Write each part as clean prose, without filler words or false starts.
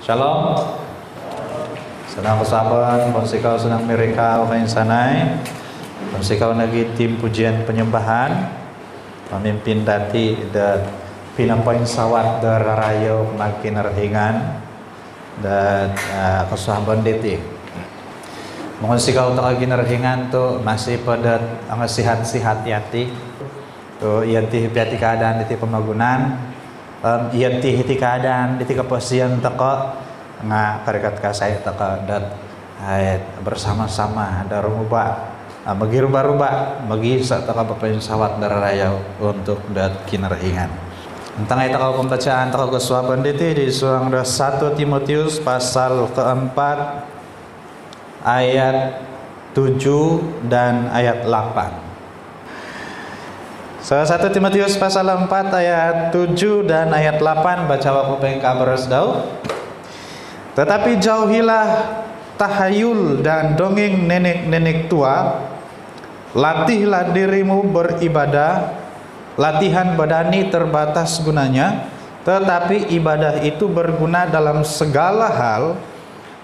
Shalom. Senang kesabaran, konsikau senang mereka kain sanai. Konsikau lagi tim pujian penyembahan. Pemimpin dati dan pinampain sawat dararayo makin rahingan dan kesabaran deti. Mohon sikau tak lagi narahingan tu masih pada ang sihat-sihat yati. Tu yati piati keadaan deti pemagunan. Yati hiti keadaan deti keposian teko nga karikat kasai teko dat bersama-sama ada rumubah magi rubah-rubah magi sa teko papain sawat dararaya untuk dat kinarahingan. Tentang itu kalau pembacaan teko kesuapan deti di suang 1 Timotius pasal keempat ayat 7 dan ayat 8. 1 Timotius pasal 4 ayat 7 dan ayat 8 baca waktu pengkabar sedau. Tetapi jauhilah tahayul dan dongeng nenek-nenek tua. Latihlah dirimu beribadah. Latihan badani terbatas gunanya, tetapi ibadah itu berguna dalam segala hal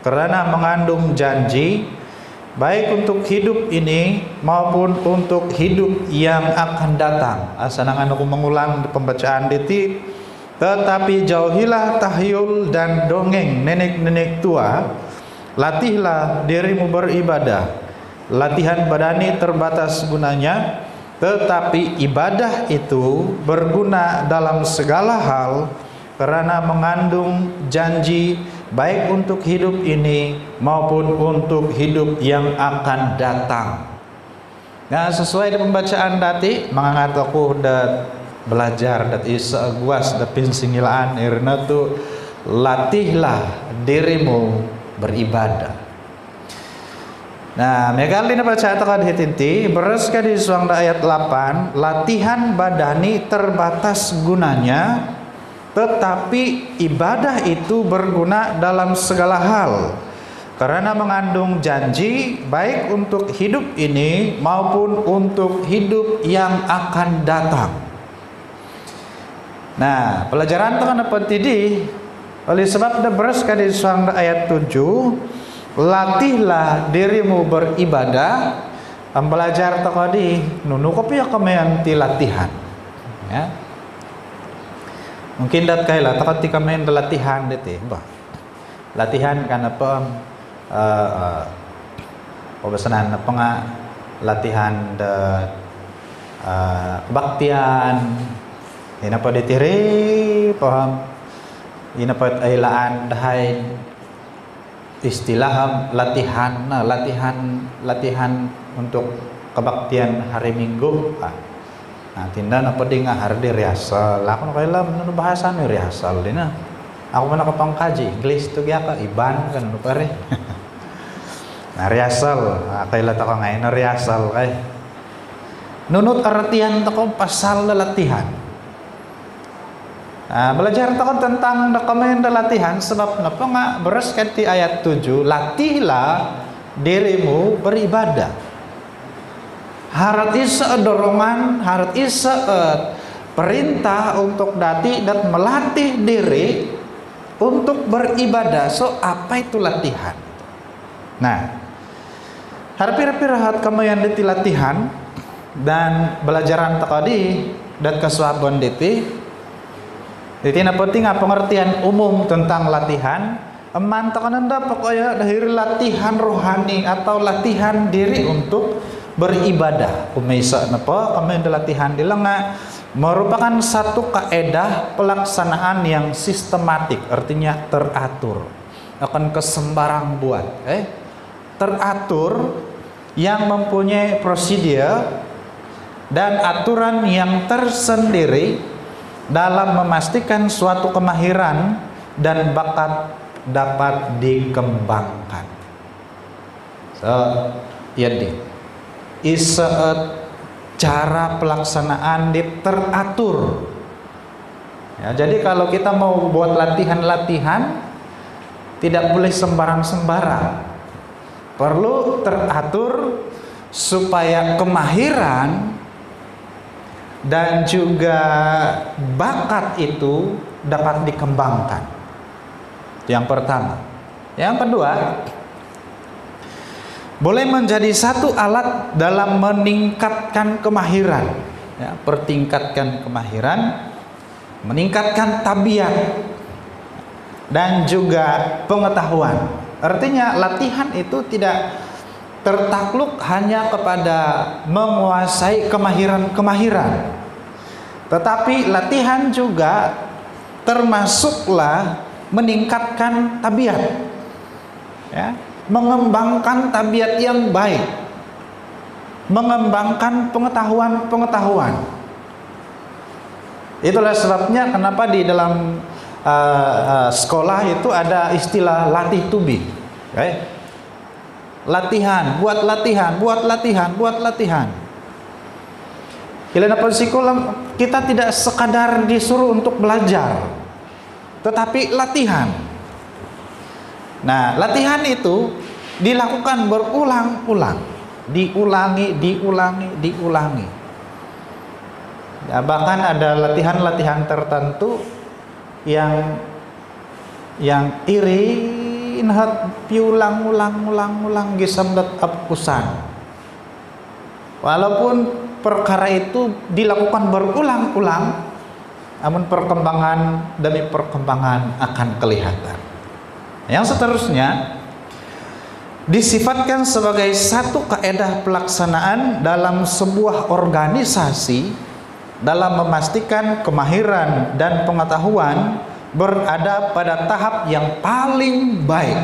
karena mengandung janji baik untuk hidup ini maupun untuk hidup yang akan datang. Asanangan aku mengulang pembacaan deti. Tetapi jauhilah tahyul dan dongeng nenek-nenek tua. Latihlah dirimu beribadah. Latihan badani terbatas gunanya, tetapi ibadah itu berguna dalam segala hal karena mengandung janji baik untuk hidup ini maupun untuk hidup yang akan datang. Nah, sesuai dengan pembacaan tadi, mengangat aku dan belajar dan isa guas dan pinsingilaan irna tu latihlah dirimu beribadah. Nah, megali na baca atakan hitinti beres ka di suang ayat 8, latihan badani terbatas gunanya, tetapi ibadah itu berguna dalam segala hal karena mengandung janji baik untuk hidup ini maupun untuk hidup yang akan datang. Nah, pelajaran itu kan apa tadi? Oleh sebab ada beres di suang ayat 7, latihlah dirimu beribadah. Pembelajar tadi nunu kopi ya kemenanti latihan. Ya. Mungkin dat kaila ketika main latihan dete, bah. Latihan kan apa pesanan apa nga latihan de kebaktian. Ina pa ditiri paham. Ina pa ailaan dahay istilah latihan, latihan untuk kebaktian hari Minggu. Nah, tindan apa di hari rehearsal. Aku nak kailan nu bahasa ni rehearsal dina. Aku mana kapangkaji English tu gya ka iban kan nu pare. Nah, rehearsal, kailan ta ka ngayon rehearsal kay. Nunut artian ta ko pasal latihan. Nah, belajar ta tentang dokumen latihan sebab napa nga beres kati ayat 7, latihlah dirimu beribadah. Harat isa dorongan, harat isa perintah untuk dati dan melatih diri untuk beribadah. So apa itu latihan? Nah, harapir rahat kamu yang diti latihan dan belajaran tadi dan kesuaban diti. Jadi penting pengertian umum tentang latihan. Eman takananda pokoknya dari latihan rohani atau latihan diri untuk beribadah. Kumaisa napa kami latihan di lenga merupakan satu kaedah pelaksanaan yang sistematik, artinya teratur. Akan kesembarang buat, teratur yang mempunyai prosedur dan aturan yang tersendiri dalam memastikan suatu kemahiran dan bakat dapat dikembangkan. So, jadi cara pelaksanaan teratur. Ya, jadi kalau kita mau buat latihan-latihan tidak boleh sembarang-sembarang. Perlu teratur supaya kemahiran dan juga bakat itu dapat dikembangkan. Yang pertama. Yang kedua, boleh menjadi satu alat dalam meningkatkan kemahiran, ya, pertingkatkan kemahiran, meningkatkan tabiat dan juga pengetahuan. Artinya latihan itu tidak tertakluk hanya kepada menguasai kemahiran-kemahiran, tetapi latihan juga termasuklah meningkatkan tabiat, ya, mengembangkan tabiat yang baik, mengembangkan pengetahuan. Itulah sebabnya kenapa di dalam sekolah itu ada istilah latih to be, okay? Latihan, buat latihan, buat latihan, buat latihan. Ilmu psikolog kita tidak sekadar disuruh untuk belajar, tetapi latihan. Nah, latihan itu dilakukan berulang-ulang, diulangi. Nah, bahkan ada latihan-latihan tertentu yang iri inhat piulang-ulang gisamdat abkusan. Walaupun perkara itu dilakukan berulang-ulang, namun perkembangan demi perkembangan akan kelihatan. Yang seterusnya disifatkan sebagai satu kaedah pelaksanaan dalam sebuah organisasi dalam memastikan kemahiran dan pengetahuan berada pada tahap yang paling baik,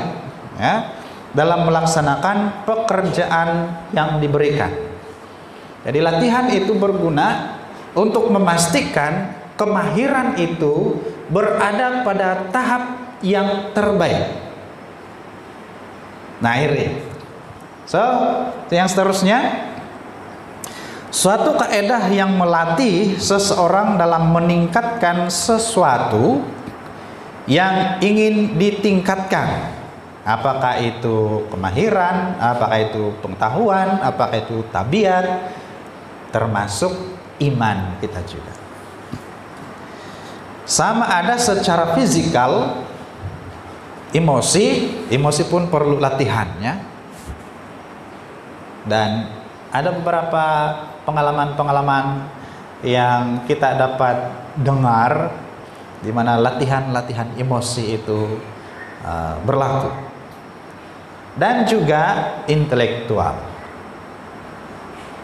ya, dalam melaksanakan pekerjaan yang diberikan. Jadi latihan itu berguna untuk memastikan kemahiran itu berada pada tahap yang terbaik. Nah, ini. So, yang seterusnya, suatu kaedah yang melatih seseorang dalam meningkatkan sesuatu yang ingin ditingkatkan, apakah itu kemahiran, apakah itu pengetahuan, apakah itu tabiat, termasuk iman kita juga. Sama ada secara fisikal, emosi pun perlu latihannya. Dan ada beberapa pengalaman-pengalaman yang kita dapat dengar di mana latihan-latihan emosi itu berlaku, dan juga intelektual.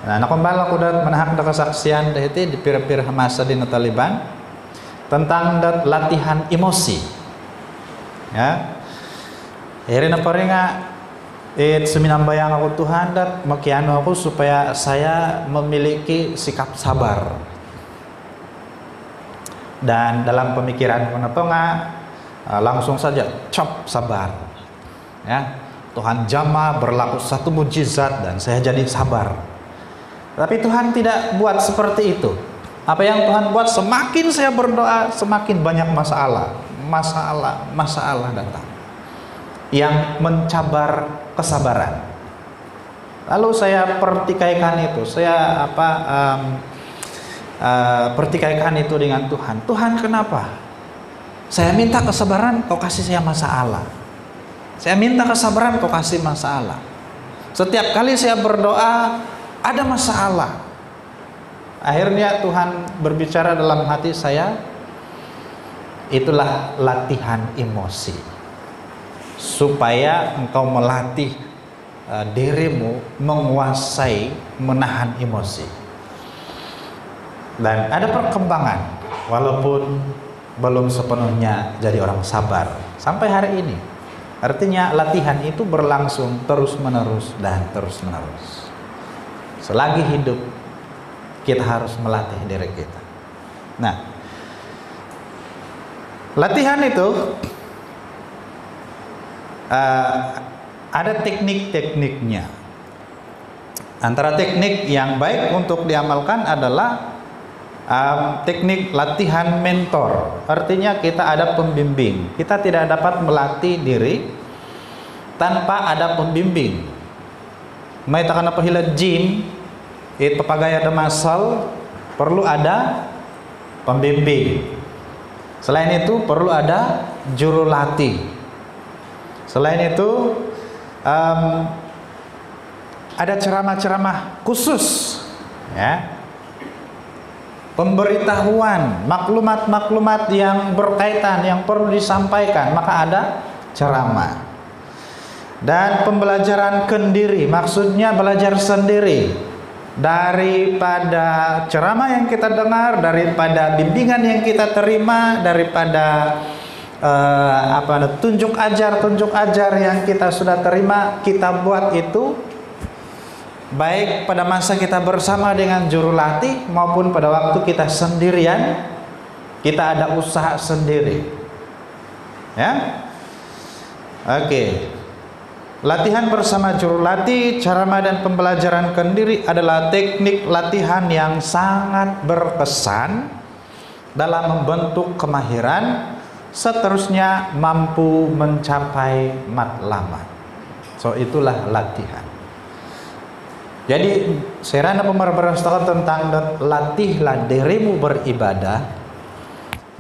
Nah, nakambala ko dat manahak da kesaksian dahiti di pira-pira masa di Taliban tentang dat latihan emosi. Ya, iri na paringa seminambayang ako Tuhan dat makiano ako supaya saya memiliki sikap sabar. Dan dalam pemikiran langsung saja cop sabar, ya, Tuhan jama berlaku satu mujizat dan saya jadi sabar. Tapi Tuhan tidak buat seperti itu. Apa yang Tuhan buat, semakin saya berdoa semakin banyak masalah datang yang mencabar kesabaran. Lalu saya pertikaikan itu, pertikaikan itu dengan Tuhan. Tuhan, kenapa saya minta kesabaran, kau kasih saya masalah? Saya minta kesabaran, kau kasih masalah. Setiap kali saya berdoa ada masalah. Akhirnya Tuhan berbicara dalam hati saya, itulah latihan emosi, supaya engkau melatih dirimu menguasai menahan emosi. Dan ada perkembangan, walaupun belum sepenuhnya jadi orang sabar sampai hari ini. Artinya latihan itu berlangsung terus-menerus dan terus-menerus. Selagi hidup, kita harus melatih diri kita. Nah, latihan itu ada teknik-tekniknya. Antara teknik yang baik untuk diamalkan adalah teknik latihan mentor. Artinya kita ada pembimbing. Kita tidak dapat melatih diri tanpa ada pembimbing. May takana pahila gym, papagaya ada masal, perlu ada pembimbing. Selain itu perlu ada juru latih. Selain itu ada ceramah-ceramah khusus, ya, pemberitahuan, maklumat-maklumat yang berkaitan, yang perlu disampaikan, maka ada ceramah. Dan pembelajaran kendiri, maksudnya belajar sendiri daripada ceramah yang kita dengar, daripada bimbingan yang kita terima, daripada tunjuk ajar yang kita sudah terima, kita buat itu baik pada masa kita bersama dengan juru latih maupun pada waktu kita sendirian, kita ada usaha sendiri, ya. Oke. Latihan bersama juru latih, ceramah dan pembelajaran kendiri adalah teknik latihan yang sangat berkesan dalam membentuk kemahiran, seterusnya mampu mencapai matlamat. So itulah latihan. Jadi serana pembahasan tentang latihlah dirimu beribadah,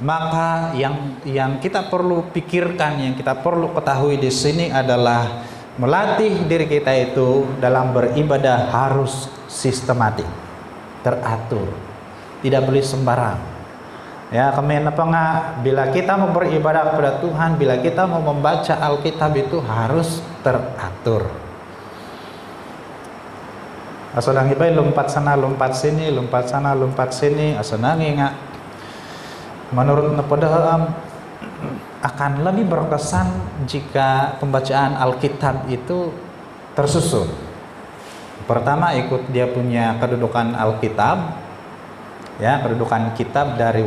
maka yang kita perlu pikirkan, yang kita perlu ketahui di sini adalah melatih diri kita itu dalam beribadah harus sistematik, teratur, tidak boleh sembarang. Ya, bila kita mau beribadah kepada Tuhan, bila kita mau membaca Alkitab itu harus teratur. Asadang ibai lompat sana lompat sini, lompat sana lompat sini, asanangi nggak. Menurut Napoda akan lebih berkesan jika pembacaan Alkitab itu tersusun. Pertama, ikut dia punya kedudukan Alkitab, ya, kedudukan kitab dari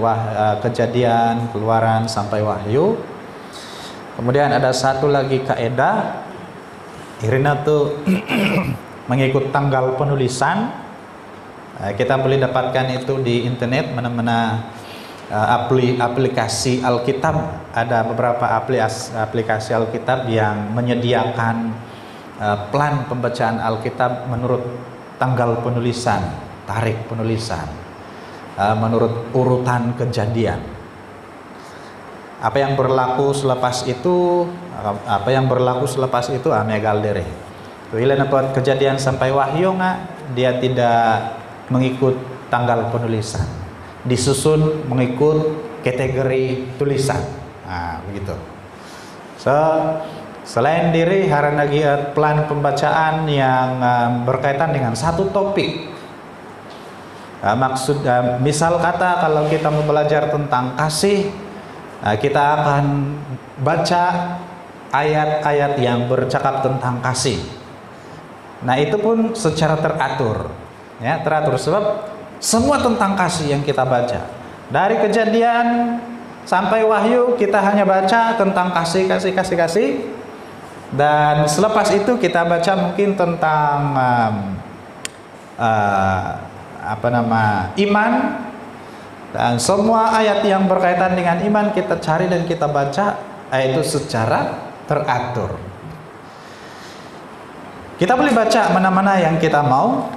Kejadian, Keluaran sampai Wahyu. Kemudian ada satu lagi kaidah, Irina tuh mengikut tanggal penulisan. Kita boleh dapatkan itu di internet, mana-mana aplikasi Alkitab. Ada beberapa aplikasi Alkitab yang menyediakan plan pembacaan Alkitab menurut tanggal penulisan, tarikh penulisan, menurut urutan kejadian. Apa yang berlaku selepas itu, amegal dere. Bila dapat Kejadian sampai Wahyu dia tidak mengikut tanggal penulisan, disusun mengikut kategori tulisan. Nah, begitu. So, selain diri hari lagi plan pembacaan yang berkaitan dengan satu topik. Misal kata kalau kita mau belajar tentang kasih, kita akan baca ayat-ayat yang bercakap tentang kasih. Nah, itu pun secara teratur, ya, teratur sebab semua tentang kasih yang kita baca. Dari Kejadian sampai Wahyu kita hanya baca tentang kasih. Dan selepas itu kita baca mungkin tentang iman. Dan semua ayat yang berkaitan dengan iman kita cari dan kita baca, itu secara teratur. Kita boleh baca mana-mana yang kita mau,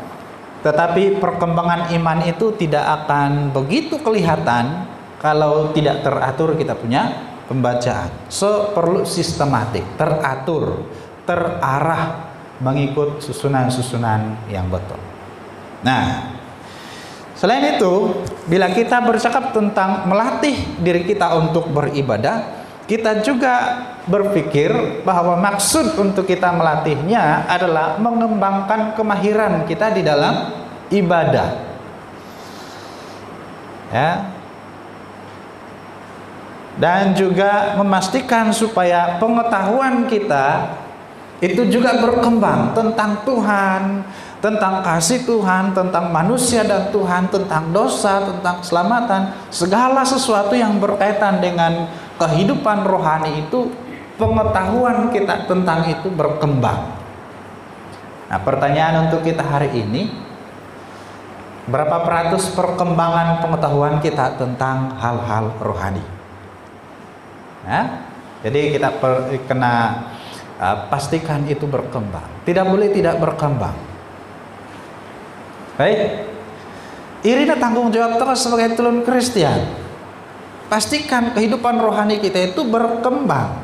tetapi perkembangan iman itu tidak akan begitu kelihatan kalau tidak teratur kita punya pembacaan. So, perlu sistematik, teratur, terarah, mengikut susunan-susunan yang betul. Nah, selain itu, bila kita bercakap tentang melatih diri kita untuk beribadah, kita juga berpikir bahwa maksud untuk kita melatihnya adalah mengembangkan kemahiran kita di dalam ibadah, ya, dan juga memastikan supaya pengetahuan kita itu juga berkembang tentang Tuhan, tentang kasih Tuhan, tentang manusia dan Tuhan, tentang dosa, tentang keselamatan, segala sesuatu yang berkaitan dengan kehidupan rohani itu, pengetahuan kita tentang itu berkembang. Nah, pertanyaan untuk kita hari ini, berapa peratus perkembangan pengetahuan kita tentang hal-hal rohani? Nah, jadi kita kena pastikan itu berkembang. Tidak boleh tidak berkembang. Baik, Irina tanggung jawab terus sebagai telun Kristen. Pastikan kehidupan rohani kita itu berkembang.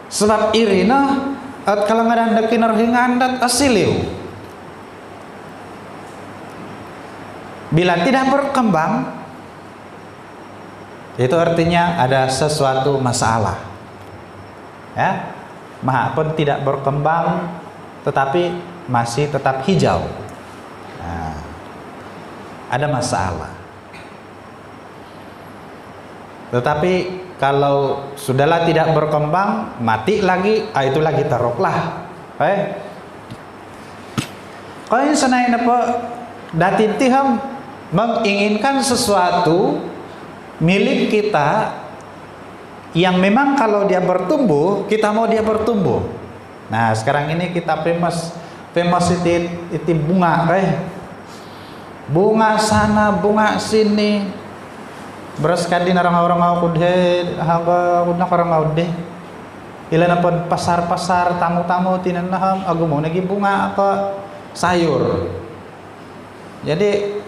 Sebab irina at kalau ngadanda kinarhingan dat asiliu. Bila tidak berkembang, itu artinya ada sesuatu masalah. Ya, maha pun tidak berkembang, tetapi masih tetap hijau. Nah, ada masalah. Tetapi kalau sudahlah tidak berkembang, mati lagi, itu lagi taroklah. Kalau ini senain apa? Datitiham menginginkan sesuatu milik kita yang memang kalau dia bertumbuh, kita mau dia bertumbuh. Nah, sekarang ini kita famous itu bunga, bunga sana, bunga sini. Beras kadi orang-orang aku deh, orang aku deh. Ilan apa pasar-pasar tamu-tamu tinanaham, aku mau lagi bunga apa sayur. Jadi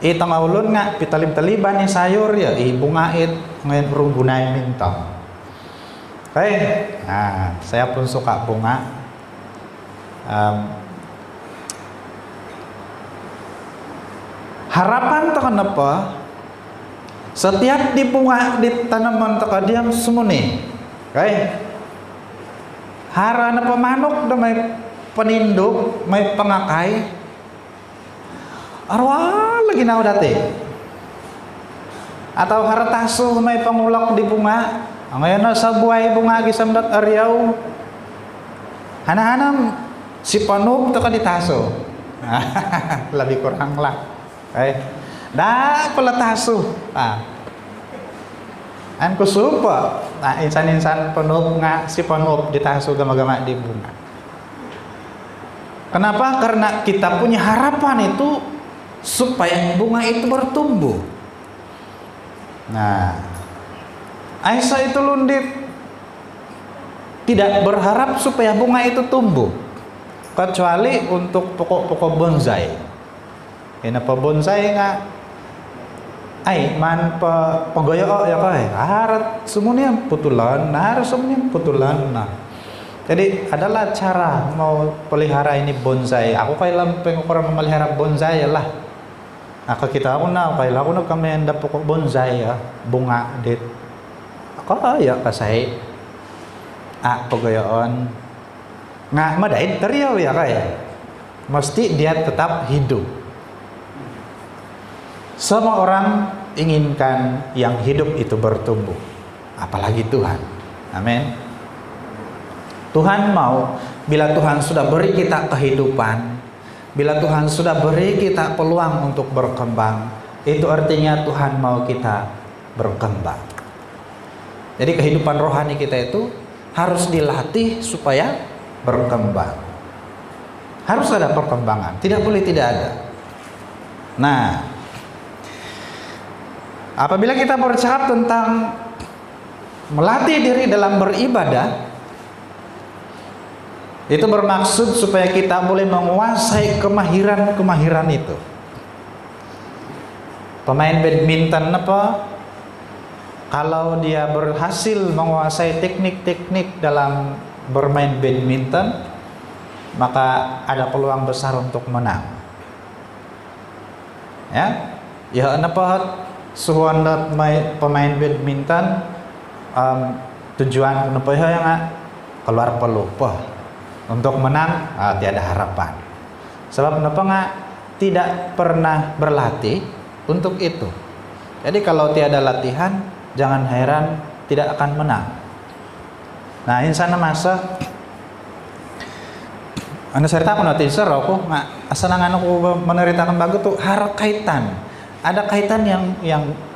itang ulun nga pitalib-taliban ni sayur ya, bunga ngayon runggunay mintang. Oke, nah saya pun suka bunga. Harapan to kenapa? Setiap di bunga di tanaman takadiam semuni, harana pemanuk dan may peninduk, may pengakai, arwah lagi nau dati, atau haratasu may pangulak di bunga, ngayon sa buhay bunga gisamdat ariaw, hana-hanam si panuk takaditaso, lebih kurang lah, dah pelatasu, an kusupa, insan-insan penuh nga si penuh ditasu gama-gama di bunga. Kenapa? Karena kita punya harapan itu supaya bunga itu bertumbuh. Nah, Aisyah itu lundit tidak berharap supaya bunga itu tumbuh, kecuali untuk pokok-pokok bonsai. Kenapa bonsai nga? Man pagoyo ya harat semuanya putulan, harus semuanya putulan. Nah, jadi adalah cara mau pelihara ini bonsai. Aku kailan pengukuran memelihara bonsai lah. Nah, kita aku kailan aku kami hendak pokok bonsai ya, bunga dit. Ako ya kasay. Pagoyoon. Nga madain teriau ya mesti dia tetap hidup. Semua orang inginkan yang hidup itu bertumbuh, apalagi Tuhan. Amin. Tuhan mau, bila Tuhan sudah beri kita kehidupan, bila Tuhan sudah beri kita peluang untuk berkembang, itu artinya Tuhan mau kita berkembang. Jadi kehidupan rohani kita itu harus dilatih supaya berkembang. Harus ada perkembangan, tidak boleh tidak ada. Nah, apabila kita bercakap tentang melatih diri dalam beribadah, itu bermaksud supaya kita boleh menguasai kemahiran itu. Pemain badminton apa? Kalau dia berhasil menguasai teknik-teknik dalam bermain badminton, maka ada peluang besar untuk menang. Ya apa? Suhuan pemain badminton tujuan kenapa yang keluar pelupa untuk menang tiada harapan. Sebab kenapa tidak pernah berlatih untuk itu. Jadi kalau tiada latihan, jangan heran tidak akan menang. Nah, insana masa anu cerita aku nanti aku asanangan aku meneritakan bagus tuh kaitan. Ada kaitan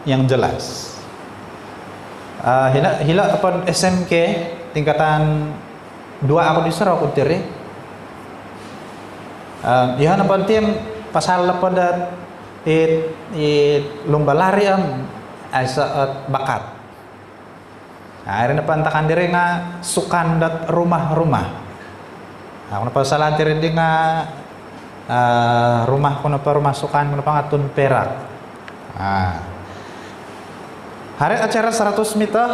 yang jelas. Hila apa SMK tingkatan 2 aku disuruh aku tiri. Ya apa tim pasal pada lomba lari saat bakat. Nah, akhirnya pantakan diri nga sukan dat rumah-rumah. Aku napa salah diri di nga rumah kunapa rumah sukan kunapa ngatun perak. Hari acara 100 meter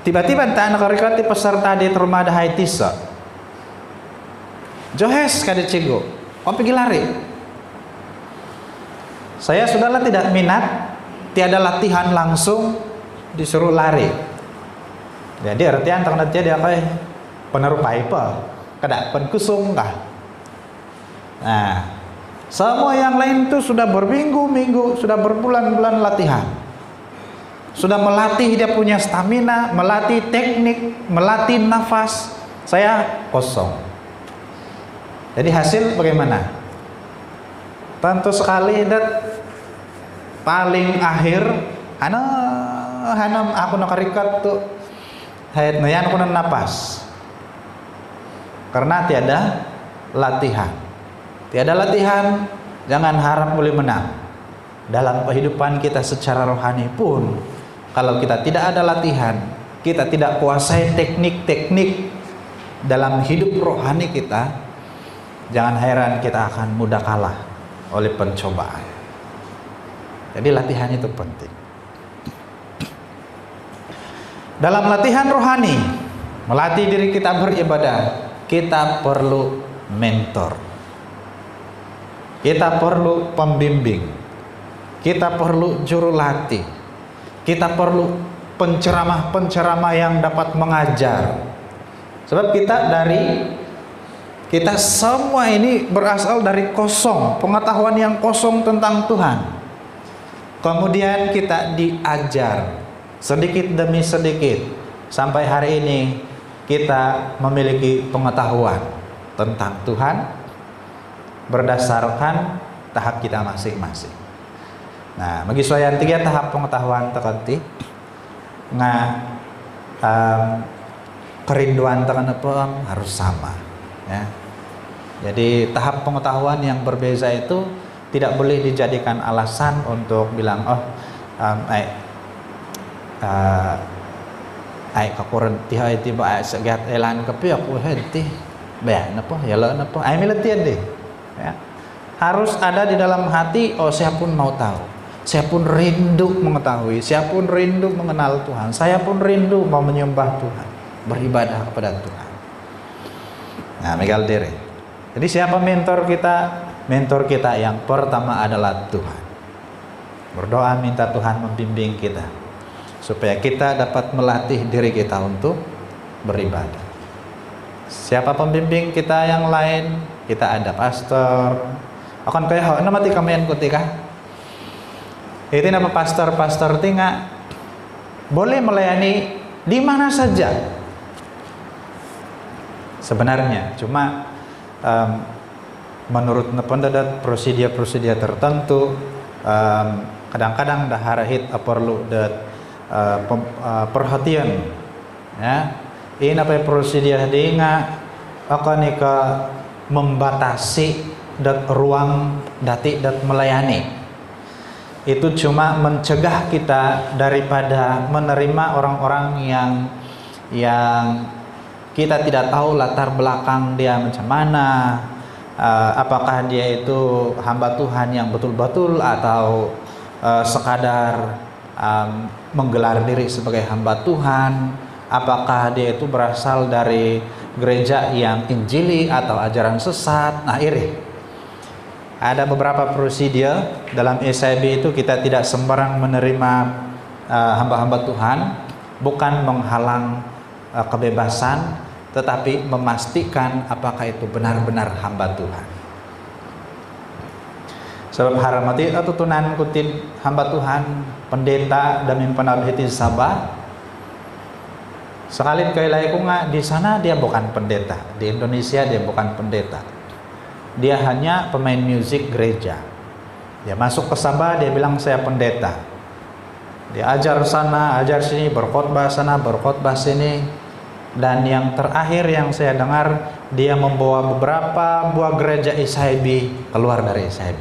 tiba-tiba tak nak rekati peserta di rumah ada haitisa. Johes kada cigo, kau pergi lari. Saya sudahlah tidak minat, tiada latihan langsung disuruh lari. Jadi artian tak nanti dia kayak penerupai apa, kada penkusung kah. Nah, semua yang lain itu sudah berminggu-minggu, sudah berbulan-bulan latihan. Sudah melatih dia punya stamina, melatih teknik, melatih nafas. Saya kosong. Jadi hasil bagaimana? Tentu sekali dat paling akhir hanam aku nak rikat tuh hayat nayan aku nak napas. Karena tiada latihan. Tiada latihan, jangan harap boleh menang. Dalam kehidupan kita secara rohani pun, kalau kita tidak ada latihan, kita tidak kuasai teknik-teknik dalam hidup rohani kita, jangan heran kita akan mudah kalah oleh pencobaan. Jadi latihan itu penting. Dalam latihan rohani, melatih diri kita beribadah, kita perlu mentor. Kita perlu pembimbing, kita perlu juru latih, kita perlu penceramah-penceramah yang dapat mengajar. Sebab kita semua ini berasal dari kosong, pengetahuan yang kosong tentang Tuhan. Kemudian kita diajar sedikit demi sedikit sampai hari ini kita memiliki pengetahuan tentang Tuhan berdasarkan tahap kita masing-masing. Nah, bagi saya 3 tahap pengetahuan terkenti, kerinduan tekan apa harus sama, ya. Jadi tahap pengetahuan yang berbeza itu tidak boleh dijadikan alasan untuk bilang kakuran tiha tiba segat elan kepi aku henti bae napa ya la napa miletian deh. Ya. Harus ada di dalam hati, saya pun mau tahu, saya pun rindu mengetahui, saya pun rindu mengenal Tuhan, saya pun rindu mau menyembah Tuhan, beribadah kepada Tuhan. Nah, megal diri. Jadi siapa mentor kita? Mentor kita yang pertama adalah Tuhan. Berdoa minta Tuhan membimbing kita supaya kita dapat melatih diri kita untuk beribadah. Siapa pembimbing kita yang lain? Kita ada pastor. Akan kayak nama mati kamian kutika. Itu nama pastor tinga boleh melayani di mana saja. Sebenarnya cuma menurut pendapat prosedur tertentu, kadang-kadang dah harahit perlu perhatian, ya. Ini apa prosedur dinga akan nika membatasi ruang dati dan melayani. Itu cuma mencegah kita daripada menerima orang-orang yang kita tidak tahu latar belakang dia macam mana, apakah dia itu hamba Tuhan yang betul-betul atau sekadar menggelar diri sebagai hamba Tuhan, apakah dia itu berasal dari gereja yang injili atau ajaran sesat. Nah, ada beberapa prosedur dalam SIB itu. Kita tidak sembarang menerima hamba-hamba Tuhan, bukan menghalang kebebasan, tetapi memastikan apakah itu benar-benar hamba Tuhan. Sebab haramati atau tunan kutin hamba Tuhan, pendeta dan mimpinan hiti sabah. Sekali kailai kunga di sana dia bukan pendeta, di Indonesia dia bukan pendeta. Dia hanya pemain musik gereja. Dia masuk ke Sabah, dia bilang saya pendeta. Dia ajar sana, ajar sini, berkhotbah sana, berkhotbah sini. Dan yang terakhir yang saya dengar, dia membawa beberapa buah gereja SIB keluar dari SIB.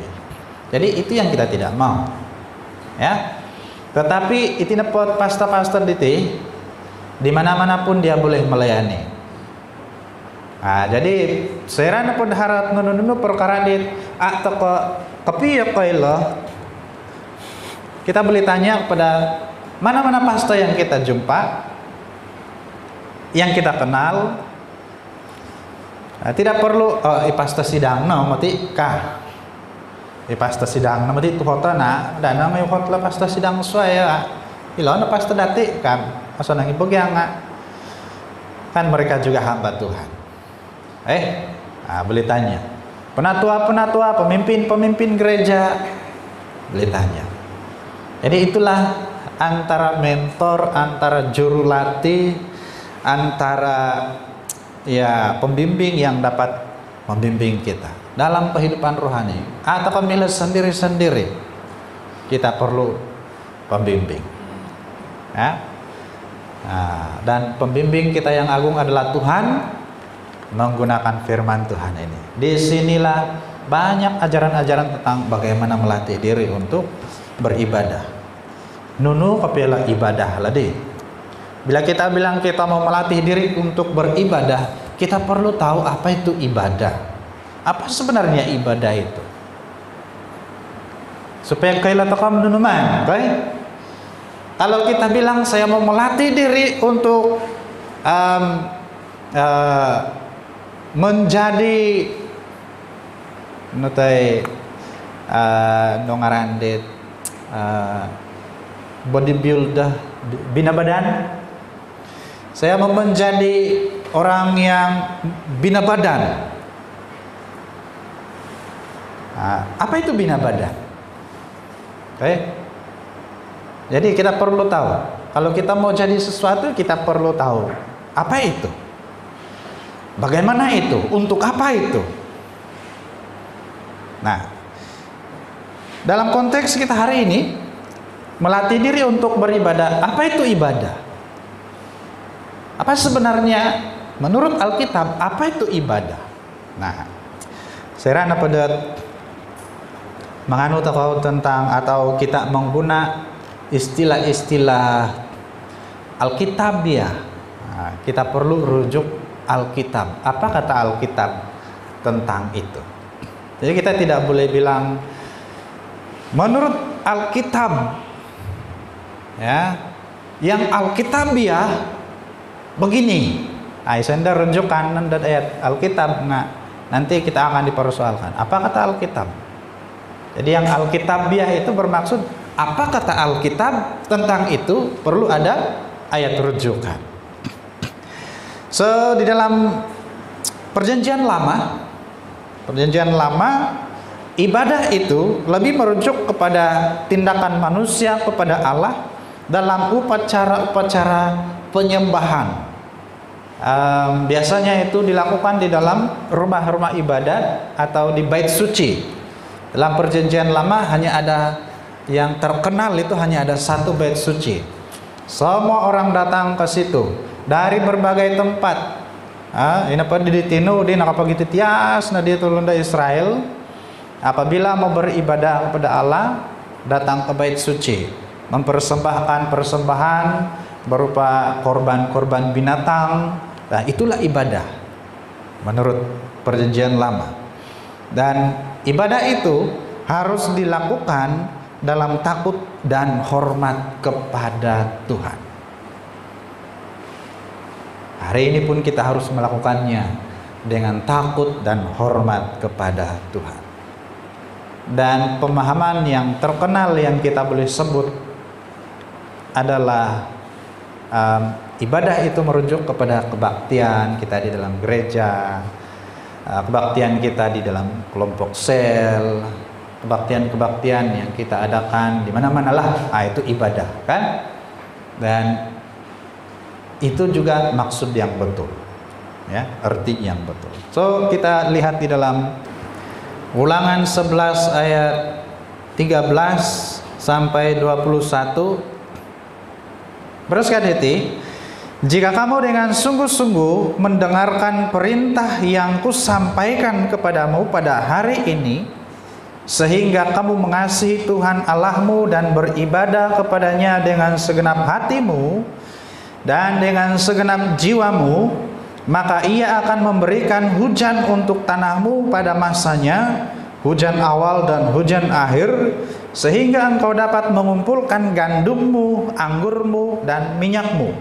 Jadi itu yang kita tidak mau, ya. Tetapi itu nepot pastor-pastor di mana-mana pun dia boleh melayani. Nah, jadi saya pun harap nunu perkara dit atau kepiye kaila. Kita boleh tanya kepada Mana-mana pastor yang kita jumpa, yang kita kenal, tidak perlu pastor sidang mati kah? Pastor sidang mati tu hotel na dan nama hotel pastor sidang saya. Ilona pastor dati kan, asal nang ibu kan mereka juga hamba Tuhan. Boleh tanya. Penatua-penatua, pemimpin-pemimpin gereja, boleh tanya. Jadi itulah antara mentor, antara juru latih, antara pembimbing yang dapat membimbing kita dalam kehidupan rohani. Atau pemilih sendiri-sendiri, kita perlu pembimbing. Dan pembimbing kita yang agung adalah Tuhan, menggunakan firman Tuhan ini. Disinilah banyak ajaran-ajaran tentang bagaimana melatih diri untuk beribadah. Nunu kepala ibadah ladi. Bila kita bilang kita mau melatih diri untuk beribadah, kita perlu tahu apa itu ibadah. Apa sebenarnya ibadah itu? Supaya kaila takam nunuman, baik? Kalau kita bilang saya mau melatih diri untuk menjadi nutai nongarandit bodybuilder bina badan. Saya mau menjadi orang yang bina badan. Apa itu bina badan? Jadi kita perlu tahu. Kalau kita mau jadi sesuatu, kita perlu tahu apa itu. Bagaimana itu? Untuk apa itu? Nah, dalam konteks kita hari ini, melatih diri untuk beribadah. Apa itu ibadah? Apa sebenarnya menurut Alkitab, apa itu ibadah? Nah, saya rasa pada menganut tentang atau kita mengguna istilah-istilah Alkitabiah. Kita perlu rujuk Alkitab. Apa kata Alkitab tentang itu? Jadi kita tidak boleh bilang menurut Alkitab, yang Alkitabiah begini. Saya runjukkan dan ayat Alkitab. Nanti kita akan dipersoalkan. Apa kata Alkitab? Jadi yang Alkitabiah itu bermaksud apa kata Alkitab tentang itu, perlu ada ayat rujukan. Di dalam Perjanjian Lama, ibadah itu lebih merujuk kepada tindakan manusia kepada Allah dalam upacara-upacara penyembahan. Biasanya itu dilakukan di dalam rumah-rumah ibadat atau di bait suci. Dalam Perjanjian Lama hanya ada yang terkenal, itu hanya ada satu bait suci. Semua orang datang ke situ dari berbagai tempat. Ini apa di tinu di nakapagiti tias na dito lunda Israel. Apabila mau beribadah kepada Allah, datang ke bait suci, mempersembahkan persembahan berupa korban-korban binatang. Nah, itulah ibadah menurut Perjanjian Lama. Dan ibadah itu harus dilakukan dalam takut dan hormat kepada Tuhan. Hari ini pun kita harus melakukannya dengan takut dan hormat kepada Tuhan. Dan pemahaman yang terkenal yang kita boleh sebut adalah ibadah itu merujuk kepada kebaktian kita di dalam gereja, kebaktian kita di dalam kelompok sel, kebaktian-kebaktian yang kita adakan di mana-mana lah. Itu ibadah, kan? Dan itu juga maksud yang betul, arti yang betul. So kita lihat di dalam Ulangan 11 ayat 13 sampai 21. Bersekadeti, jika kamu dengan sungguh-sungguh mendengarkan perintah yang kusampaikan kepadamu pada hari ini, sehingga kamu mengasihi Tuhan Allahmu dan beribadah kepadanya dengan segenap hatimu dan dengan segenap jiwamu, maka Ia akan memberikan hujan untuk tanahmu pada masanya, hujan awal dan hujan akhir, sehingga engkau dapat mengumpulkan gandummu, anggurmu, dan minyakmu.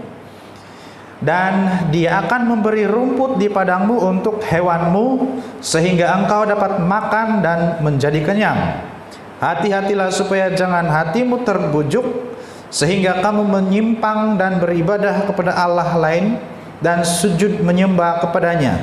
Dan Dia akan memberi rumput di padangmu untuk hewanmu, sehingga engkau dapat makan dan menjadi kenyang. Hati-hatilah supaya jangan hatimu terbujuk, sehingga kamu menyimpang dan beribadah kepada Allah lain dan sujud menyembah kepadanya.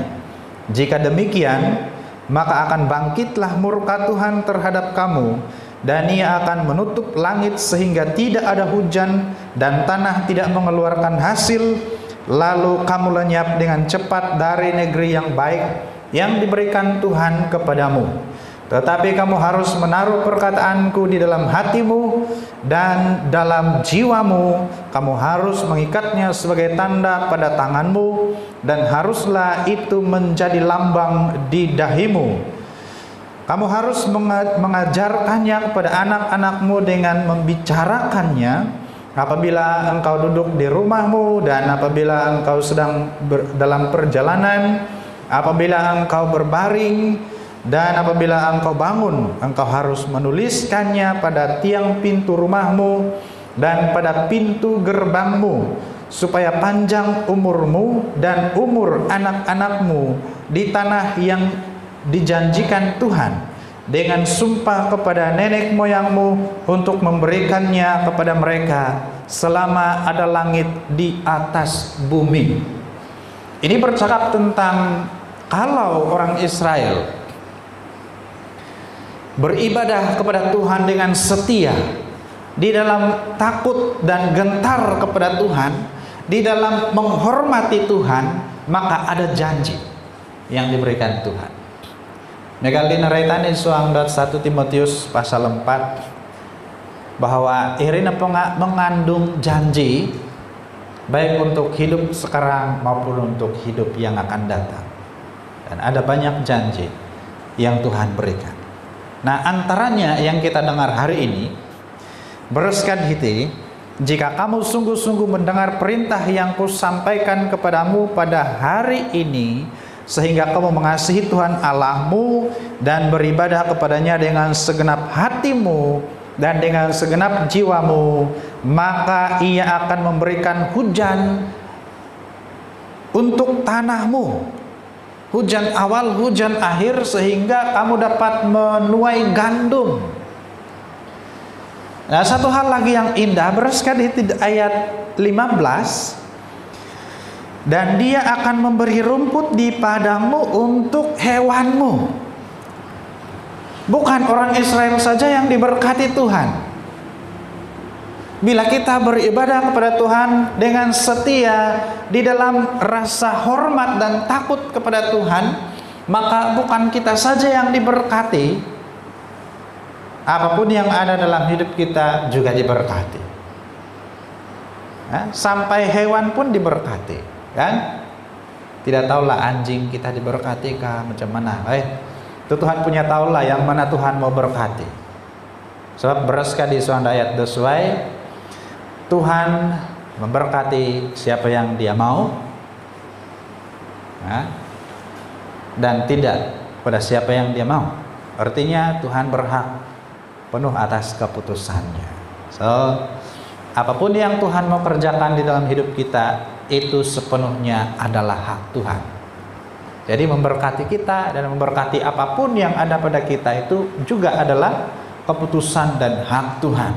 Jika demikian, maka akan bangkitlah murka Tuhan terhadap kamu, dan Ia akan menutup langit sehingga tidak ada hujan dan tanah tidak mengeluarkan hasil, lalu kamu lenyap dengan cepat dari negeri yang baik yang diberikan Tuhan kepadamu. Tetapi kamu harus menaruh perkataanku di dalam hatimu dan dalam jiwamu. Kamu harus mengikatnya sebagai tanda pada tanganmu, dan haruslah itu menjadi lambang di dahimu. Kamu harus mengajarkannya kepada anak-anakmu dengan membicarakannya apabila engkau duduk di rumahmu, dan apabila engkau sedang dalam perjalanan, apabila engkau berbaring, dan apabila engkau bangun. Engkau harus menuliskannya pada tiang pintu rumahmu dan pada pintu gerbangmu, supaya panjang umurmu dan umur anak-anakmu di tanah yang dijanjikan Tuhan dengan sumpah kepada nenek moyangmu untuk memberikannya kepada mereka selama ada langit di atas bumi. Ini bercakap tentang kalau orang Israel beribadah kepada Tuhan dengan setia, di dalam takut dan gentar kepada Tuhan, di dalam menghormati Tuhan, maka ada janji yang diberikan Tuhan. Negal dinaritani suang 1 Timotius pasal 4 bahwa irina mengandung janji baik untuk hidup sekarang maupun untuk hidup yang akan datang. Dan ada banyak janji yang Tuhan berikan. Nah, antaranya yang kita dengar hari ini, bereskan hiti, jika kamu sungguh-sungguh mendengar perintah yang kusampaikan kepadamu pada hari ini, sehingga kamu mengasihi Tuhan Allahmu dan beribadah kepadanya dengan segenap hatimu dan dengan segenap jiwamu, maka Ia akan memberikan hujan untuk tanahmu, hujan awal, hujan akhir, sehingga kamu dapat menuai gandum. Nah, satu hal lagi yang indah, bereskan di ayat 15, dan Dia akan memberi rumput di padangmu untuk hewanmu. Bukan orang Israel saja yang diberkati Tuhan. Bila kita beribadah kepada Tuhan dengan setia di dalam rasa hormat dan takut kepada Tuhan, maka bukan kita saja yang diberkati, apapun yang ada dalam hidup kita juga diberkati. Sampai hewan pun diberkati, kan? Tidak tahulah anjing kita diberkati kah, macam mana? Itu Tuhan punya tahulah yang mana Tuhan mau berkati. Sebab bereskah di suara ayat sesuai, Tuhan memberkati siapa yang Dia mau, dan tidak pada siapa yang Dia mau. Artinya Tuhan berhak penuh atas keputusannya. So, apapun yang Tuhan mau kerjakan di dalam hidup kita, itu sepenuhnya adalah hak Tuhan. Jadi memberkati kita dan memberkati apapun yang ada pada kita itu juga adalah keputusan dan hak Tuhan.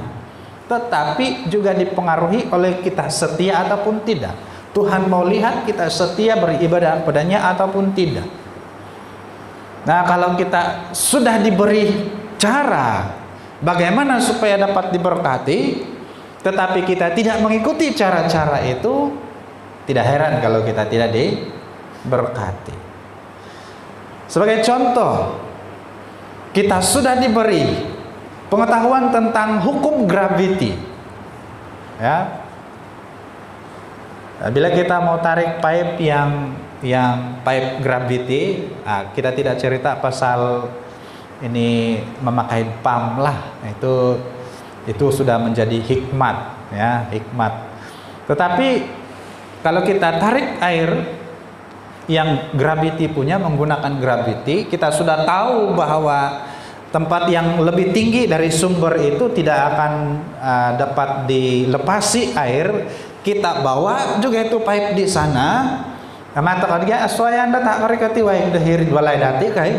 Tetapi juga dipengaruhi oleh kita setia ataupun tidak. Tuhan mau lihat kita setia beribadah kepadanya ataupun tidak. Nah, kalau kita sudah diberi cara bagaimana supaya dapat diberkati, tetapi kita tidak mengikuti cara-cara itu, tidak heran kalau kita tidak diberkati. Sebagai contoh, kita sudah diberi pengetahuan tentang hukum graviti, ya. Bila kita mau tarik pipe yang pipe graviti, kita tidak cerita pasal ini memakai pump lah. Itu sudah menjadi hikmat, ya, hikmat. Tetapi kalau kita tarik air yang graviti punya, menggunakan graviti, kita sudah tahu bahwa tempat yang lebih tinggi dari sumber itu tidak akan dapat dilepasi air, kita bawa juga itu pipe di sana. Mata dia aswaya Anda tak karikati wa dahir walai dati kai.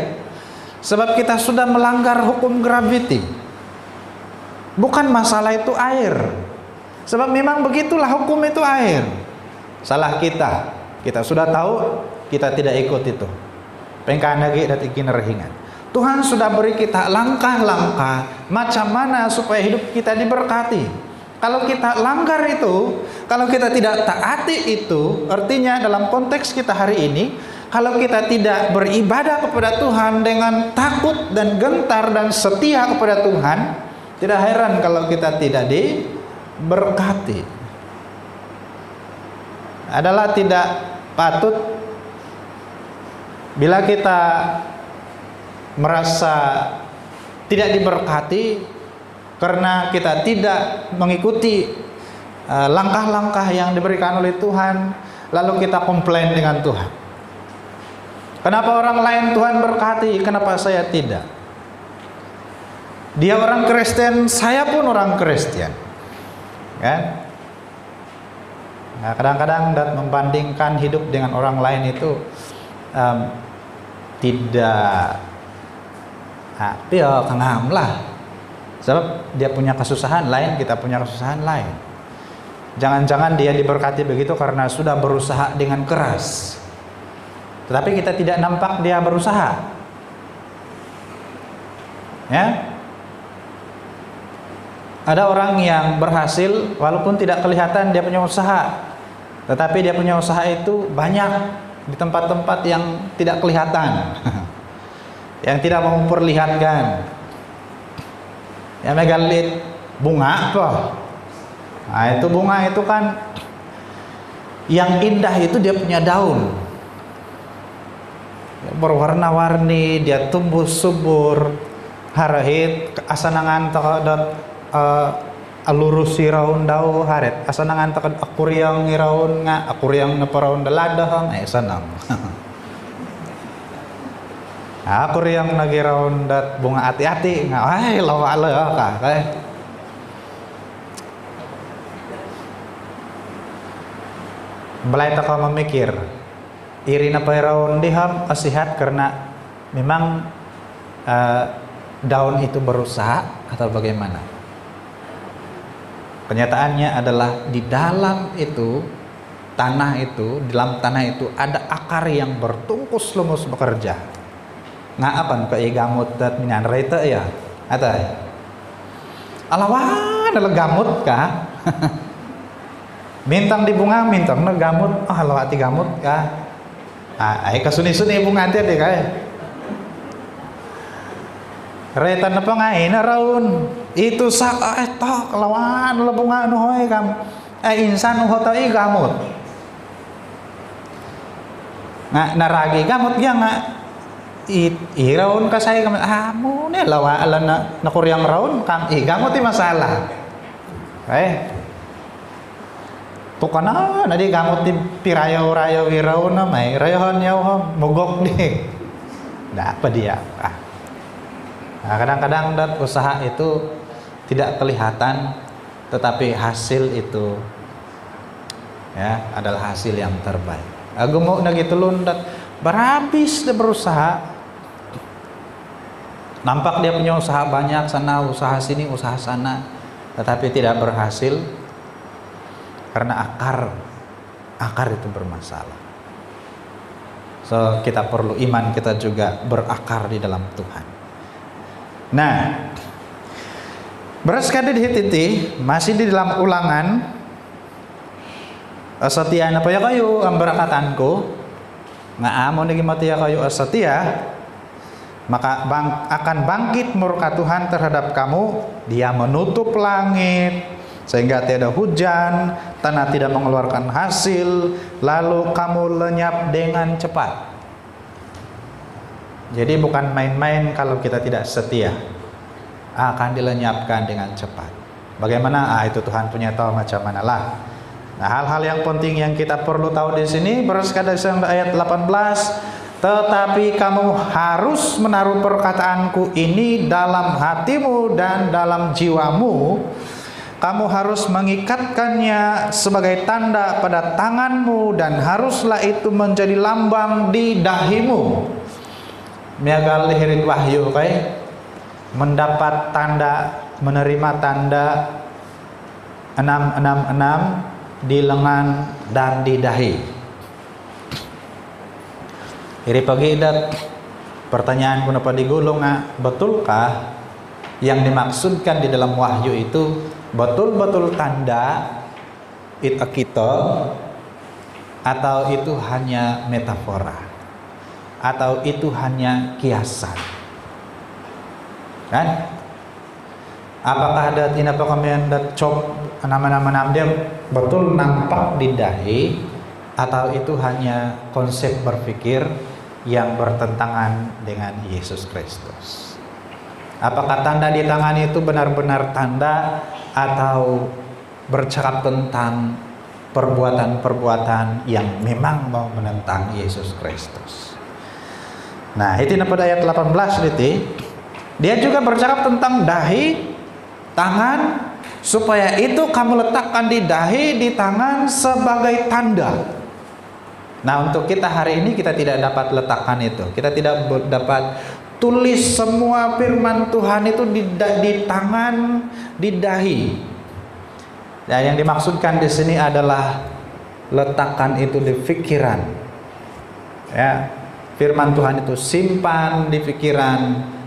Sebab kita sudah melanggar hukum gravity. Bukan masalah itu air. Sebab memang begitulah hukum itu air. Salah kita. Kita sudah tahu, kita tidak ikut itu. Pengkanagi dan ikin rehingan. Tuhan sudah beri kita langkah-langkah macam mana supaya hidup kita diberkati. Kalau kita langgar itu, kalau kita tidak taati itu, artinya dalam konteks kita hari ini, kalau kita tidak beribadah kepada Tuhan dengan takut dan gentar dan setia kepada Tuhan, tidak heran kalau kita tidak diberkati. Adalah tidak patut bila kita merasa tidak diberkati karena kita tidak mengikuti langkah-langkah yang diberikan oleh Tuhan, lalu kita komplain dengan Tuhan. Kenapa orang lain Tuhan berkati, kenapa saya tidak? Dia orang Kristen, saya pun orang Kristen, kan? Nah, kadang-kadang dan membandingkan hidup dengan orang lain itu tidak kengam lah. Sebab dia punya kesusahan lain, kita punya kesusahan lain. Jangan-jangan dia diberkati begitu karena sudah berusaha dengan keras, tetapi kita tidak nampak dia berusaha. Ya, ada orang yang berhasil walaupun tidak kelihatan dia punya usaha, tetapi dia punya usaha itu banyak di tempat-tempat yang tidak kelihatan, yang tidak memperlihatkan. Ya, megalit bunga apa? Nah, itu bunga itu kan yang indah itu dia punya daun. Ya, berwarna-warni, dia tumbuh subur, harahit asanangan takadot alurusi raun dau haret. Asanangan takad akuriang ngiraun nga, akuriang naparaun daladah ay sanang. Aku yang nagiraon dat bunga ati-ati nga ay lawa ka kay. Balay ta ka memikir iri na payraon diham asihat karena memang daun itu berusaha atau bagaimana? Kenyataannya adalah di dalam itu tanah itu, di dalam tanah itu ada akar yang bertungkus lumus bekerja. Ngaapan ka igamot dat minan reta ya atay alawan adalah gamut ka mintang di bunga mintang na gamut halawati gamut ka ay kasuni-suni bunga ati kay reta na pangain na raun itu sak eto kalawan la bunga no hoy kam insan ho ta gamut nga naragi gamut ya nga iraon ka saya kami mo ne lawa ala na kuryang raon kam gamot ti masalah tukana na di gamot ti pirayaw-rayaw iraon na may rayahan yaw mogok di dapat dia kadang-kadang dat usaha itu tidak kelihatan tetapi hasil itu ya adalah hasil yang terbaik. Gemuk na gitulun dat berhabis dia berusaha. Nampak dia punya usaha banyak sana, usaha sini, usaha sana, tetapi tidak berhasil karena akar itu bermasalah. So kita perlu iman kita juga berakar di dalam Tuhan. Nah, beraskadi di hititi masih di dalam Ulangan. Setia apa ya kayo ang berakatanku nga amo naging matiya kayo setia, maka akan bangkit murka Tuhan terhadap kamu. Dia menutup langit sehingga tiada hujan, tanah tidak mengeluarkan hasil, lalu kamu lenyap dengan cepat. Jadi bukan main-main kalau kita tidak setia, akan dilenyapkan dengan cepat. Bagaimana? Itu Tuhan punya tahu macam mana lah. Nah, hal-hal yang penting yang kita perlu tahu di sini berkata ayat 18, Tetapi kamu harus menaruh perkataanku ini dalam hatimu dan dalam jiwamu. Kamu harus mengikatkannya sebagai tanda pada tanganmu, dan haruslah itu menjadi lambang di dahimu. Miagal lihirin wahyu kai mendapat tanda, menerima tanda 666 di lengan dan di dahi. Iri pagi dat pertanyaan kenapa digulung, betulkah yang dimaksudkan di dalam wahyu itu betul-betul tanda itu kita, atau itu hanya metafora, atau itu hanya kiasan? Kan? Apakah ada tina pekamian dat cop nama-nama dia betul nampak di dahi, atau itu hanya konsep berpikir yang bertentangan dengan Yesus Kristus? Apakah tanda di tangan itu benar-benar tanda, atau bercakap tentang perbuatan-perbuatan yang memang mau menentang Yesus Kristus? Nah, itu pada ayat 18 itu dia juga bercakap tentang dahi, tangan, supaya itu kamu letakkan di dahi, di tangan sebagai tanda. Nah, untuk kita hari ini kita tidak dapat letakkan itu. Kita tidak dapat tulis semua firman Tuhan itu di tangan, di dahi. Nah, yang dimaksudkan di sini adalah letakkan itu di pikiran. Ya, firman Tuhan itu simpan di pikiran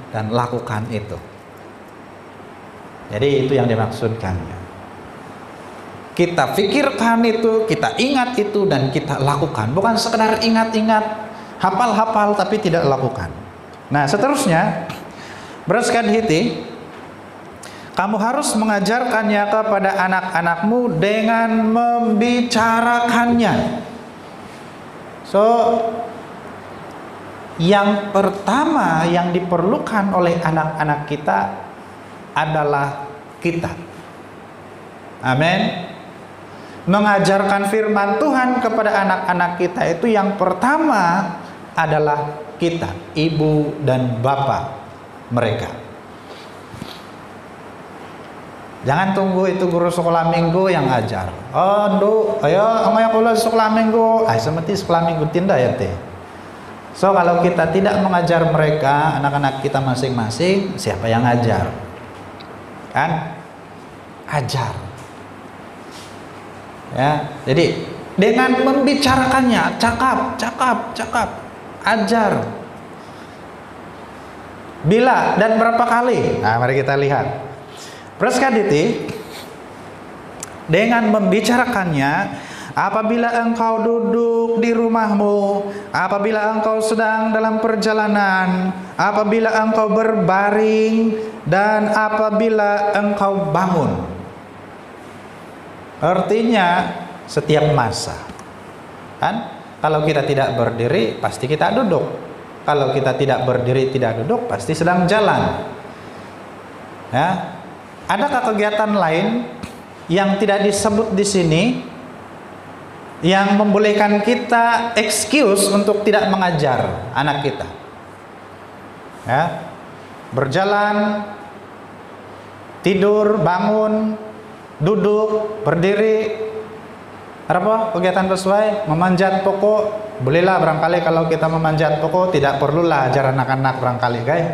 dan lakukan itu. Jadi itu yang dimaksudkannya. Kita pikirkan itu, kita ingat itu, dan kita lakukan. Bukan sekedar ingat-ingat, hafal-hafal tapi tidak lakukan. Nah, seterusnya beraskan hiti, kamu harus mengajarkannya kepada anak-anakmu dengan membicarakannya. So, yang pertama yang diperlukan oleh anak-anak kita adalah kita. Amin. Mengajarkan firman Tuhan kepada anak-anak kita itu yang pertama adalah kita, ibu dan bapak mereka. Jangan tunggu itu guru sekolah minggu yang ajar. Oh, ayo amaya kula sekolah minggu. Semeti sekolah minggu tindak ya teh. So, kalau kita tidak mengajar mereka, anak-anak kita masing-masing, siapa yang ngajar? Kan? Ajar. Ya, jadi dengan membicarakannya, cakap, ajar. Bila dan berapa kali? Nah, mari kita lihat. Praskaditi, dengan membicarakannya, apabila engkau duduk di rumahmu, apabila engkau sedang dalam perjalanan, apabila engkau berbaring, dan apabila engkau bangun. Artinya setiap masa. Kan? Kalau kita tidak berdiri, pasti kita duduk. Kalau kita tidak berdiri, tidak duduk, pasti sedang jalan. Ya. Adakah kegiatan lain yang tidak disebut di sini yang membolehkan kita excuse untuk tidak mengajar anak kita? Ya. Berjalan, tidur, bangun, duduk, berdiri. Apa kegiatan sesuai? Memanjat pokok. Bolehlah barangkali kalau kita memanjat pokok, tidak perlulah ajar anak-anak barangkali, guys.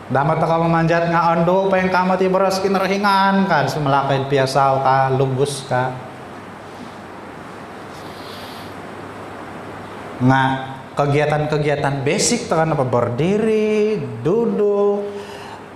Damat ka memanjat nga ondo payeng kamu ti beras kinarhingan kan sumelakain piasaw ka lubus ka nga kegiatan-kegiatan basic tekan apa berdiri, duduk,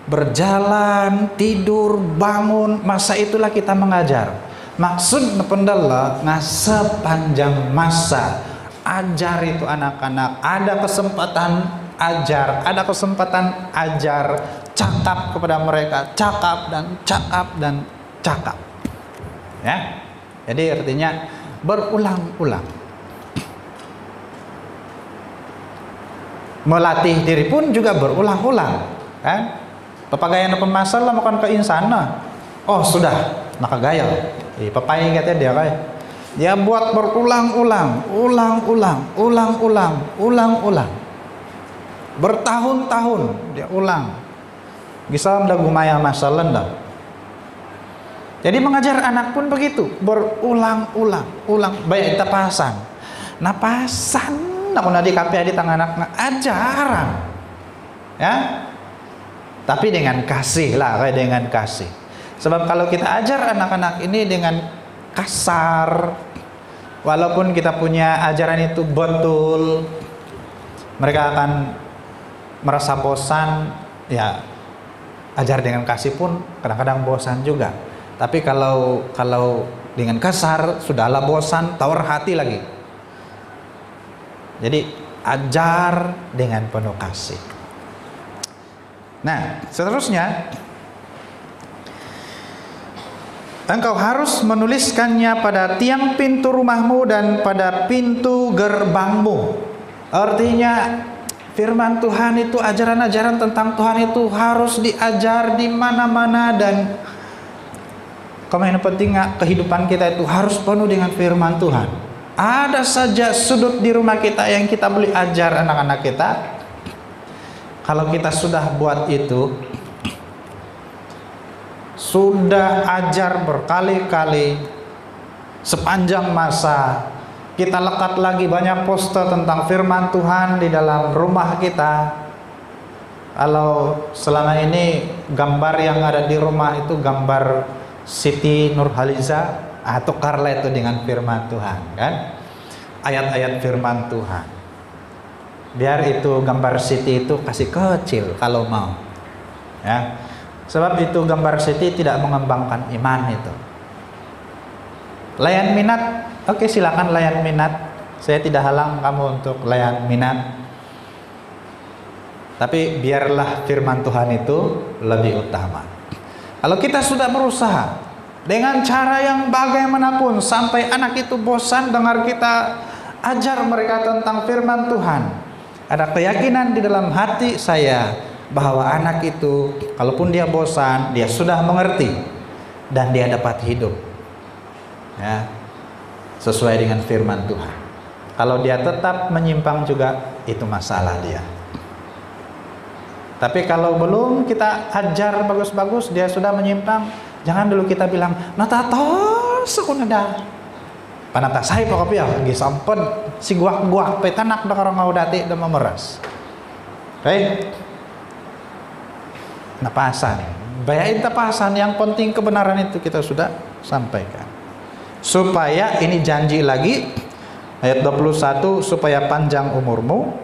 berjalan, tidur, bangun, masa itulah kita mengajar. Maksud pendala nga sepanjang masa ajar itu anak-anak, ada kesempatan ajar, ada kesempatan ajar, cakap kepada mereka, cakap dan cakap dan cakap. Ya. Jadi artinya berulang-ulang. Melatih diri pun juga berulang-ulang, kan? Papagayan pemasal lah makan ke insana. Oh, sudah, nakagaya. Papayin katanya dia kayak. Dia buat berulang-ulang, ulang-ulang. Bertahun-tahun dia ulang. Gisam dah gumaya masalah dah. Jadi mengajar anak pun begitu, berulang-ulang. Baik kita pasan. Napasan nak di kape di tangan anak ajaran. Ya. Tapi dengan kasih lah, kayak dengan kasih. Sebab kalau kita ajar anak-anak ini dengan kasar, walaupun kita punya ajaran itu betul, mereka akan merasa bosan. Ya, ajar dengan kasih pun kadang-kadang bosan juga. Tapi kalau dengan kasar sudahlah bosan, tawar hati lagi. Jadi ajar dengan penuh kasih. Nah, seterusnya engkau harus menuliskannya pada tiang pintu rumahmu dan pada pintu gerbangmu. Artinya firman Tuhan itu, ajaran-ajaran tentang Tuhan itu harus diajar di mana-mana, dan yang penting kehidupan kita itu harus penuh dengan firman Tuhan. Ada saja sudut di rumah kita yang kita boleh ajar anak-anak kita. Kalau kita sudah buat itu, sudah ajar berkali-kali sepanjang masa, kita lekat lagi banyak poster tentang firman Tuhan di dalam rumah kita. Kalau selama ini gambar yang ada di rumah itu gambar Siti Nurhaliza, atau Carla itu dengan firman Tuhan, kan? Ayat-ayat firman Tuhan. Biar itu gambar Siti itu kasih kecil kalau mau, ya. Sebab itu gambar Siti tidak mengembangkan iman itu. Layan minat, oke, silakan layan minat. Saya tidak halang kamu untuk layan minat. Tapi biarlah firman Tuhan itu lebih utama. Kalau kita sudah berusaha dengan cara yang bagaimanapun sampai anak itu bosan dengar kita ajar mereka tentang firman Tuhan, ada keyakinan di dalam hati saya bahwa anak itu kalaupun dia bosan, dia sudah mengerti dan dia dapat hidup, ya, sesuai dengan firman Tuhan. Kalau dia tetap menyimpang juga, itu masalah dia. Tapi kalau belum kita ajar bagus-bagus, dia sudah menyimpang, jangan dulu kita bilang natato sekunada panata saya pokoknya ya lagi sampun si guak petanak dah orang ngaudati dah memeras. Baik. Napasan, bayain tapasan, yang penting kebenaran itu kita sudah sampaikan. Supaya ini janji lagi ayat 21, supaya panjang umurmu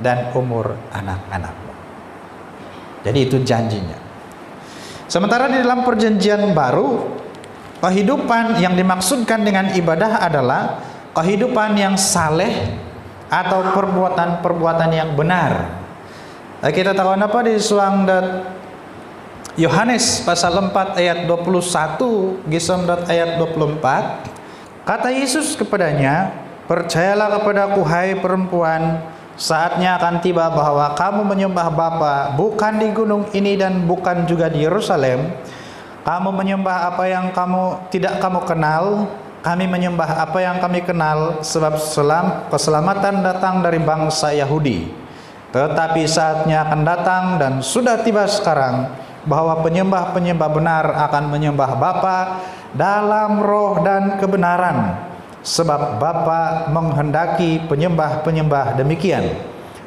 dan umur anak-anakmu. Jadi itu janjinya. Sementara di dalam perjanjian baru, kehidupan yang dimaksudkan dengan ibadah adalah kehidupan yang saleh atau perbuatan-perbuatan yang benar. Kita tahu apa di suang Yohanes pasal 4 ayat 21, gisam ayat 24. Kata Yesus kepadanya, percayalah kepadaku hai perempuan, saatnya akan tiba bahwa kamu menyembah Bapa bukan di gunung ini dan bukan juga di Yerusalem. Kamu menyembah apa yang tidak kamu kenal, kami menyembah apa yang kami kenal, sebab keselamatan datang dari bangsa Yahudi. Tetapi saatnya akan datang dan sudah tiba sekarang bahwa penyembah-penyembah benar akan menyembah Bapa dalam roh dan kebenaran, sebab Bapa menghendaki penyembah-penyembah demikian.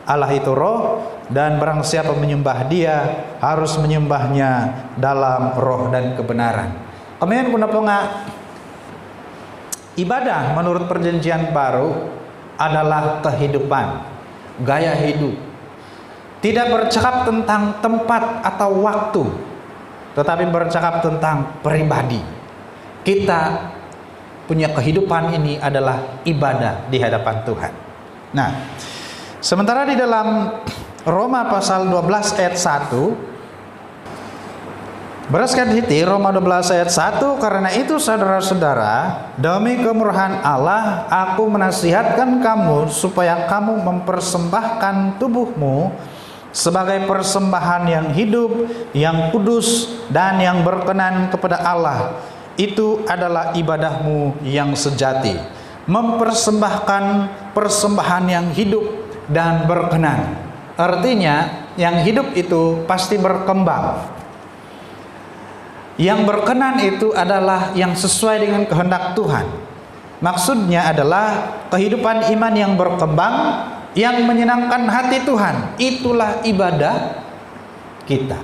Allah itu roh, dan barang siapa menyembah Dia harus menyembahnya dalam roh dan kebenaran. Kemudian kenapa ibadah menurut perjanjian baru adalah kehidupan, gaya hidup. Tidak bercakap tentang tempat atau waktu, tetapi bercakap tentang pribadi. Kita punya kehidupan ini adalah ibadah di hadapan Tuhan. Nah, sementara di dalam Roma pasal 12 ayat 1, beraskan hiti Roma 12 ayat 1, karena itu saudara-saudara, demi kemurahan Allah aku menasihatkan kamu supaya kamu mempersembahkan tubuhmu sebagai persembahan yang hidup, yang kudus, dan yang berkenan kepada Allah. itu adalah ibadahmu yang sejati, mempersembahkan persembahan yang hidup dan berkenan. Artinya yang hidup itu pasti berkembang. Yang berkenan itu adalah yang sesuai dengan kehendak Tuhan. Maksudnya adalah kehidupan iman yang berkembang, yang menyenangkan hati Tuhan. Itulah ibadah kita.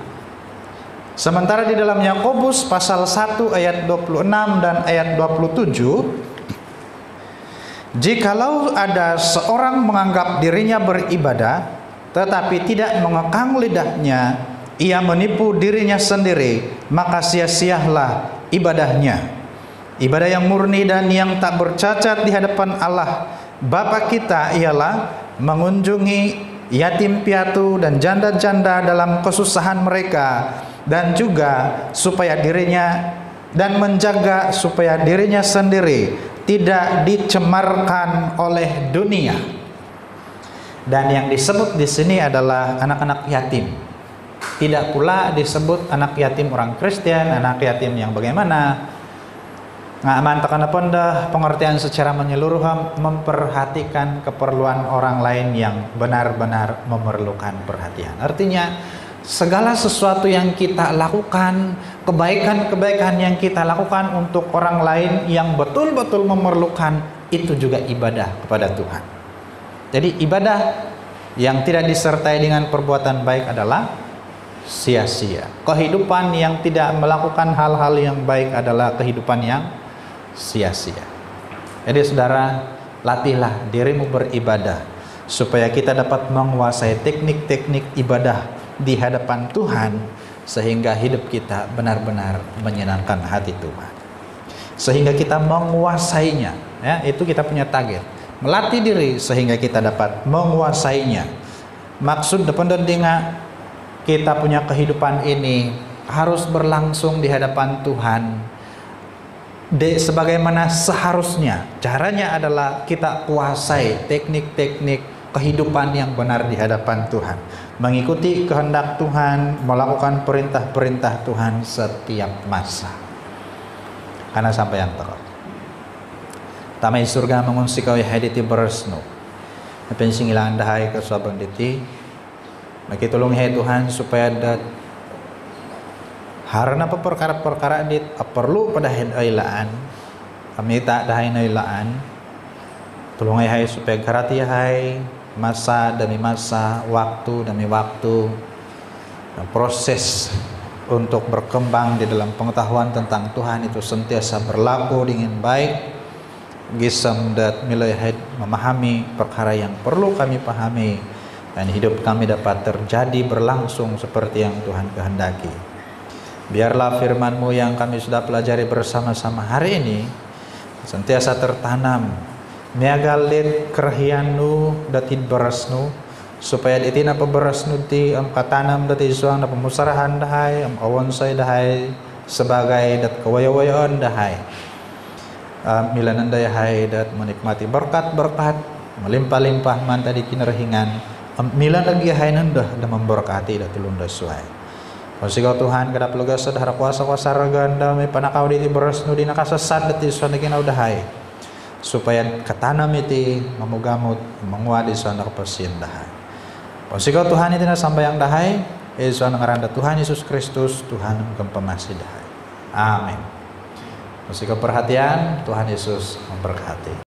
Sementara di dalam Yakobus pasal 1 ayat 26 dan ayat 27, jikalau ada seorang menganggap dirinya beribadah tetapi tidak mengekang lidahnya, ia menipu dirinya sendiri, maka sia-sialah ibadahnya. Ibadah yang murni dan yang tak bercacat di hadapan Allah Bapa kita ialah mengunjungi yatim piatu dan janda-janda dalam kesusahan mereka, dan juga supaya dirinya dan menjaga supaya dirinya sendiri tidak dicemarkan oleh dunia. Dan yang disebut di sini adalah anak-anak yatim. Tidak pula disebut anak yatim orang Kristen, anak yatim yang bagaimana. Mantakan dah pengertian secara menyeluruh, memperhatikan keperluan orang lain yang benar-benar memerlukan perhatian. Artinya segala sesuatu yang kita lakukan, kebaikan-kebaikan yang kita lakukan untuk orang lain yang betul-betul memerlukan, itu juga ibadah kepada Tuhan. Jadi ibadah yang tidak disertai dengan perbuatan baik adalah sia-sia. Kehidupan yang tidak melakukan hal-hal yang baik adalah kehidupan yang sia-sia. Jadi saudara, latihlah dirimu beribadah supaya kita dapat menguasai teknik-teknik ibadah di hadapan Tuhan, sehingga hidup kita benar-benar menyenangkan hati Tuhan, sehingga kita menguasainya. Ya, itu kita punya target, melatih diri sehingga kita dapat menguasainya. Maksud dengan kita punya kehidupan ini harus berlangsung di hadapan Tuhan sebagaimana seharusnya. Caranya adalah kita kuasai teknik-teknik kehidupan yang benar di hadapan Tuhan, mengikuti kehendak Tuhan, melakukan perintah-perintah Tuhan setiap masa. Karena sampai yang terang tamai surga mengunsi kau haditi beresnu pensi ngilangan dahai ke suabang diti maki tolong hai Tuhan supaya dat harana perkara-perkara dit perlu pada ailaan kami tak dahai ailaan tolong hai supaya garati hai masa demi masa, waktu demi waktu, proses untuk berkembang di dalam pengetahuan tentang Tuhan itu sentiasa berlaku dengan baik. Gisam dat milai memahami perkara yang perlu kami pahami, dan hidup kami dapat terjadi berlangsung seperti yang Tuhan kehendaki. Biarlah firman-Mu yang kami sudah pelajari bersama-sama hari ini sentiasa tertanam meagalit kerhianu datin berasnu, supaya itina peberasnu ti am katanam dati suang na pemusarahan dahay am awonsay dahay sebagai dat kawaya-wayaan dahay milanan dahay dat menikmati berkat-berkat melimpah-limpah man tadi kinarhingan milan lagi hay nandah da memberkati dat tulunda suai. Pasikaw Tuhan kada pelugas sadhara kuasa-kuasa raganda may panakaw diti berasnu di nakasasad dati suang na kinaudahay, supaya katanam iti mamugamot menguadi suan kapersian dahay. Pasikaw Tuhan iti na sambayang dahay suan ngaranda Tuhan Yesus Kristus Tuhan kempamasi dahay. Amin. Pasikaw perhatian, Tuhan Yesus memberkati.